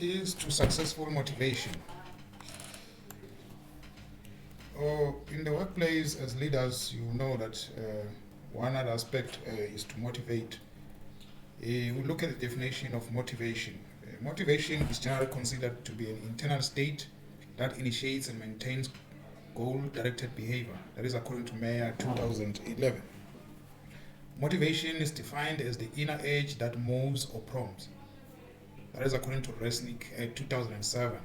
Keys to successful motivation. In the workplace, as leaders, you know that one other aspect is to motivate. We look at the definition of motivation. Motivation is generally considered to be an internal state that initiates and maintains goal-directed behavior. That is according to Mayer 2011. Motivation is defined as the inner edge that moves or prompts. That is according to Resnick 2007.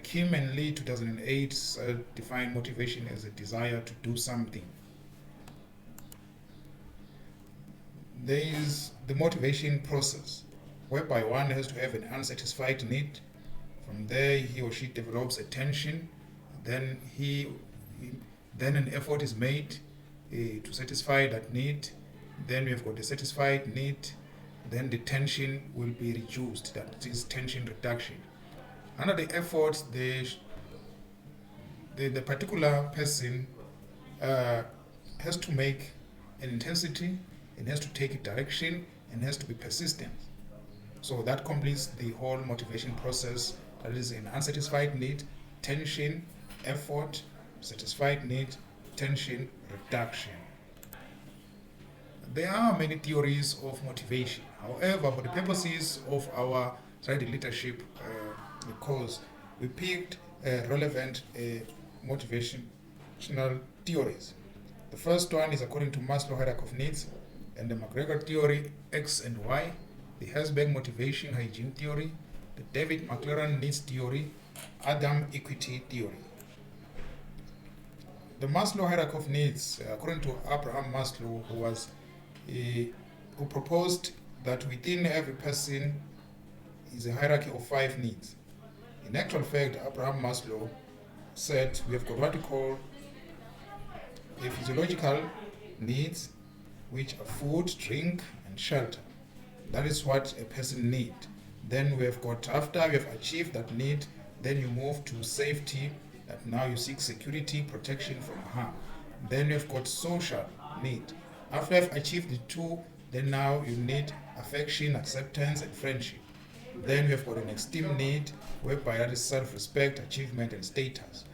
Kim and Lee 2008 defined motivation as a desire to do something. There is the motivation process, whereby one has to have an unsatisfied need. From there, he or she develops a tension. Then an effort is made to satisfy that need. Then we have got the satisfied need. Then the tension will be reduced. That is tension reduction. Under the effort, the particular person has to make an intensity, and has to take a direction, and has to be persistent. So that completes the whole motivation process. That is an unsatisfied need, tension, effort, satisfied need, tension, reduction. There are many theories of motivation. However, for the purposes of our study leadership course, we picked relevant motivational theories. The first one is according to Maslow hierarchy of needs and the McGregor theory, X and Y, the Herzberg motivation hygiene theory, the David McLaren needs theory, Adam equity theory. The Maslow hierarchy of needs, according to Abraham Maslow, who proposed that within every person is a hierarchy of 5 needs. In actual fact, Abraham Maslow said we have got what we call a physiological needs, which are food, drink, and shelter. That is what a person needs. Then we have got, after we have achieved that need, then you move to safety, that now you seek security, protection from harm. Then you have got social need. After you have achieved the 2, then now you need affection, acceptance, and friendship. Then we have got an esteem need, whereby that is self-respect, achievement, and status.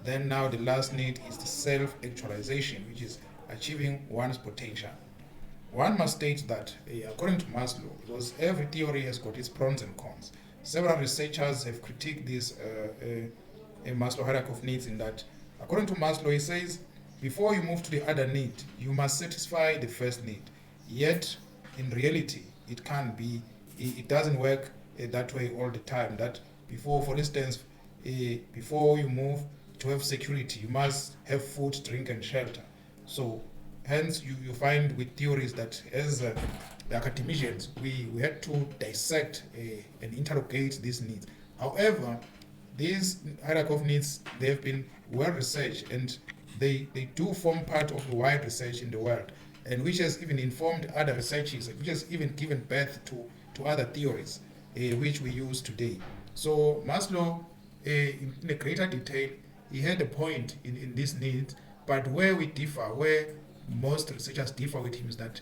Then now the last need is the self-actualization, which is achieving one's potential. One must state that, according to Maslow, because every theory has got its pros and cons, several researchers have critiqued this Maslow hierarchy of needs in that, according to Maslow, he says, before you move to the other need, you must satisfy the first need. Yet, in reality, it doesn't work that way all the time. That before, for instance, before you move to have security, you must have food, drink, and shelter. So, hence, you find with theories that as the academicians, we had to dissect and interrogate these needs. However, these hierarchy of needs, they have been well researched, and they do form part of the wide research in the world, and which has even informed other researches, which has even given birth to other theories which we use today. So Maslow, in a greater detail, he had a point in this need, but where we differ, where most researchers differ with him, is that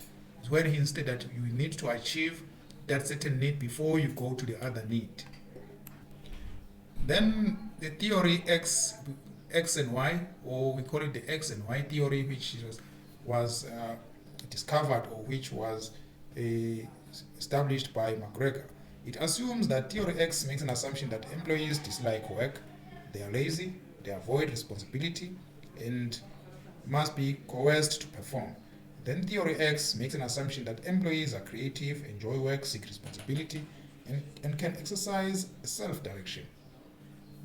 when he stated that you need to achieve that certain need before you go to the other need. Then the theory X and Y, or we call it the X and Y theory, which was discovered, or which was established by McGregor. It assumes that theory X makes an assumption that employees dislike work, they are lazy, they avoid responsibility, and must be coerced to perform. Then theory X makes an assumption that employees are creative, enjoy work, seek responsibility, and can exercise self-direction.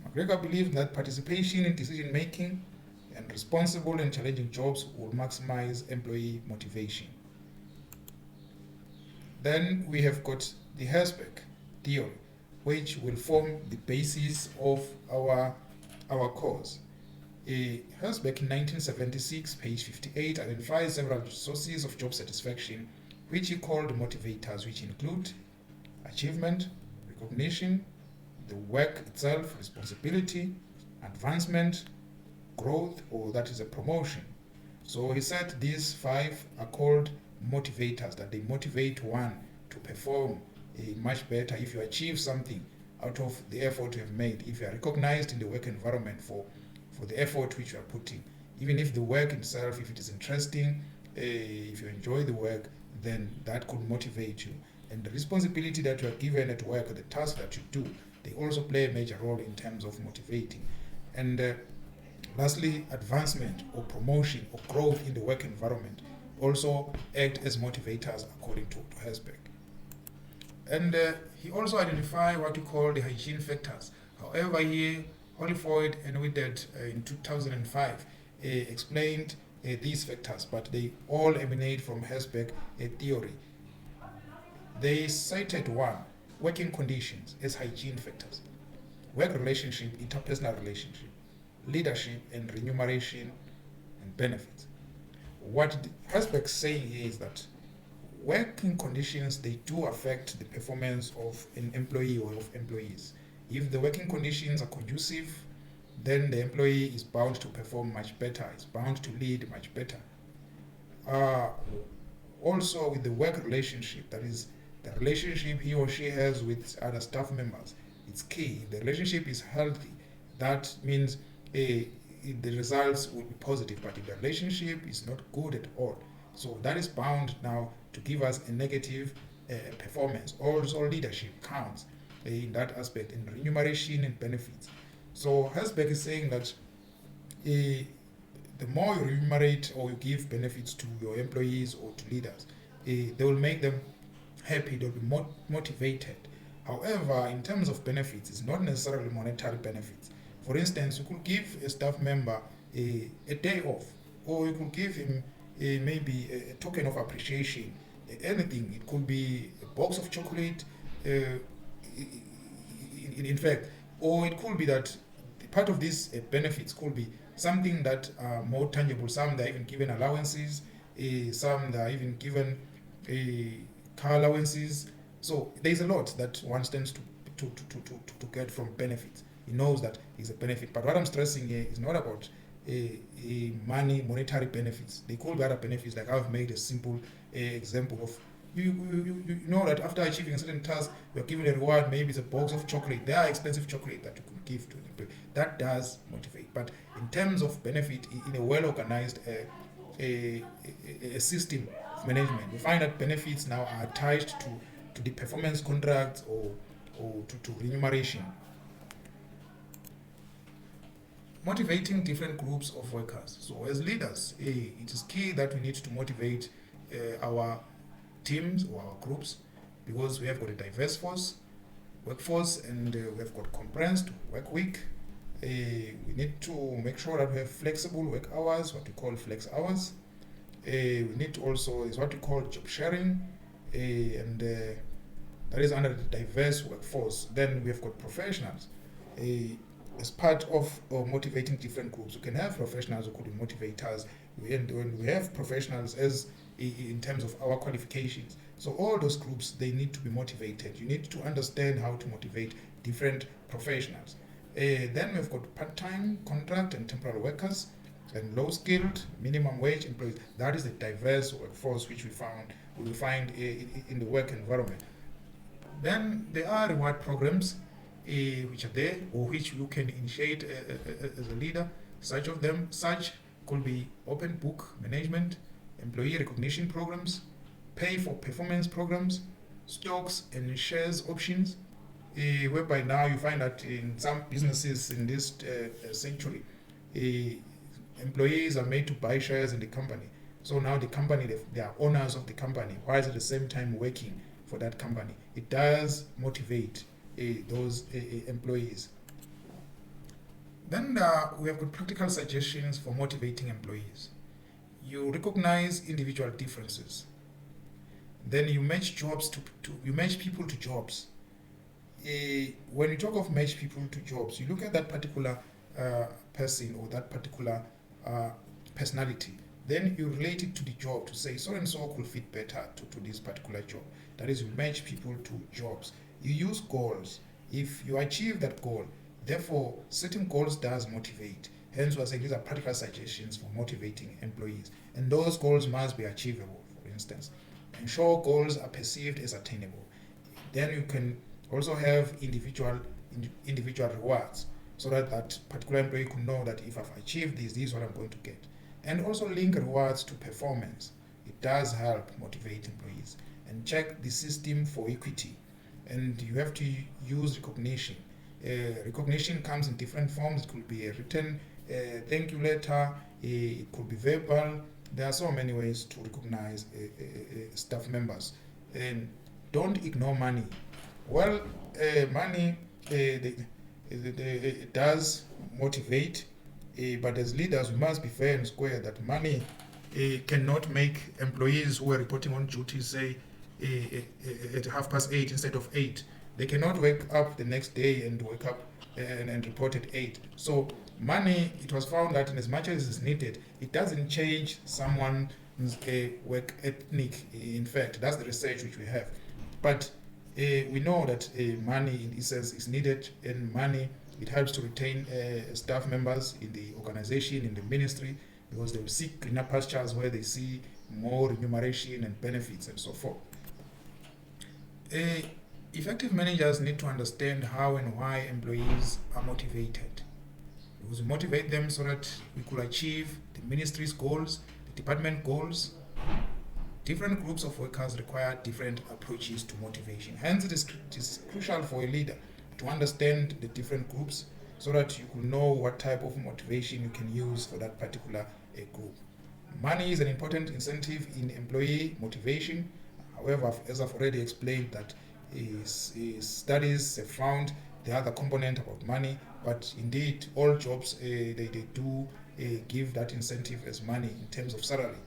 McGregor believed that participation in decision-making and responsible and challenging jobs would maximize employee motivation. Then we have got the Herzberg theory, which will form the basis of our course. Herzberg in 1976, page 58, identifies several sources of job satisfaction, which he called motivators, which include achievement, recognition, the work itself, responsibility, advancement, growth, or that is a promotion. So he said these 5 are called motivators, that they motivate one to perform much better. If you achieve something, out of the effort you have made. If you are recognized in the work environment for the effort which you are putting, even if the work itself, if it is interesting, if you enjoy the work, then that could motivate you. And the responsibility that you are given at work, or the task that you do, they also play a major role in terms of motivating. And lastly, advancement or promotion or growth in the work environment also act as motivators according to Herzberg. And he also identified what we call the hygiene factors. However, he Holyfield and Whitted in 2005 explained these factors, but they all emanate from Herzberg theory. They cited one, working conditions as hygiene factors, work relationship, interpersonal relationship, leadership and remuneration and benefits. What Herzberg is saying here is that working conditions, they do affect the performance of an employee or of employees. If the working conditions are conducive, then the employee is bound to perform much better, is bound to lead much better. Also with the work relationship, that is the relationship he or she has with other staff members, it's key. If the relationship is healthy, that means the results will be positive. But if the relationship is not good at all, so that is bound now to give us a negative performance. Also leadership counts in that aspect, in remuneration and benefits. So Herzberg is saying that the more you remunerate or you give benefits to your employees or to leaders, they will make them happy, they'll be motivated. However, in terms of benefits, it's not necessarily monetary benefits. For instance, you could give a staff member a day off, or you could give him maybe a token of appreciation, anything. It could be a box of chocolate, in fact, or it could be that part of these benefits could be something that are more tangible. Some that are even given allowances, some that are even given car allowances. So there's a lot that one stands to get from benefits. He knows that is a benefit. But what I'm stressing here is not about monetary benefits. They could be other benefits, like I've made a simple example of you know that after achieving a certain task, you're given a reward. Maybe it's a box of chocolate. There are expensive chocolate that you could give to them. That does motivate. But in terms of benefit, in a well-organized a system of management, we find that benefits now are tied to the performance contracts or to remuneration. Motivating different groups of workers. So as leaders, it is key that we need to motivate our teams or our groups, because we have got a diverse workforce, and we have got compressed work week. We need to make sure that we have flexible work hours, what we call flex hours. We need to also, is what we call job sharing, and that is under the diverse workforce. Then we have got professionals. As part of motivating different groups, we can have professionals who could be motivators. When we have professionals as in terms of our qualifications. So all those groups, they need to be motivated. You need to understand how to motivate different professionals. Then we've got part-time, contract and temporary workers, and low-skilled, minimum wage employees. That is a diverse workforce which we will find in the work environment. Then there are reward programs which are there, or which you can initiate as a leader. Such could be open book management, employee recognition programs, pay for performance programs, stocks and shares options, whereby now you find that in some businesses in this century, employees are made to buy shares in the company. So now the company, they are owners of the company, whilst at the same time working for that company. It does motivate those employees. Then we have got practical suggestions for motivating employees. You recognize individual differences. Then you match jobs you match people to jobs. When you talk of match people to jobs, you look at that particular person or that particular personality. Then you relate it to the job to say so and so could fit better to this particular job. That is, you match people to jobs. You use goals. If you achieve that goal, therefore, setting goals does motivate. Hence, we're saying these are practical suggestions for motivating employees. And those goals must be achievable, for instance. Ensure goals are perceived as attainable. Then you can Also have individual rewards, so that that particular employee could know that if I've achieved this is what I'm going to get. And also link rewards to performance. It does help motivate employees. And check the system for equity. And you have to use recognition. Recognition comes in different forms. It could be a written thank you letter, it could be verbal. There are so many ways to recognize staff members. And don't ignore money. Well, money it does motivate, but as leaders, we must be fair and square that money cannot make employees who are reporting on duty say at 8:30 instead of 8. They cannot wake up the next day and wake up and report at 8. So money, it was found that in as much as is needed, it doesn't change someone's work ethnic. In fact, that's the research which we have. But we know that money in essence is needed, and money, it helps to retain staff members in the organization, in the ministry, because they will seek greener pastures where they see more remuneration and benefits and so forth. Effective managers need to understand how and why employees are motivated. We will motivate them so that we could achieve the ministry's goals, the department goals. Different groups of workers require different approaches to motivation. Hence, it is crucial for a leader to understand the different groups so that you could know what type of motivation you can use for that particular group. Money is an important incentive in employee motivation. However, as I've already explained, that studies have found the other component about money, but indeed all jobs they do give that incentive as money in terms of salary.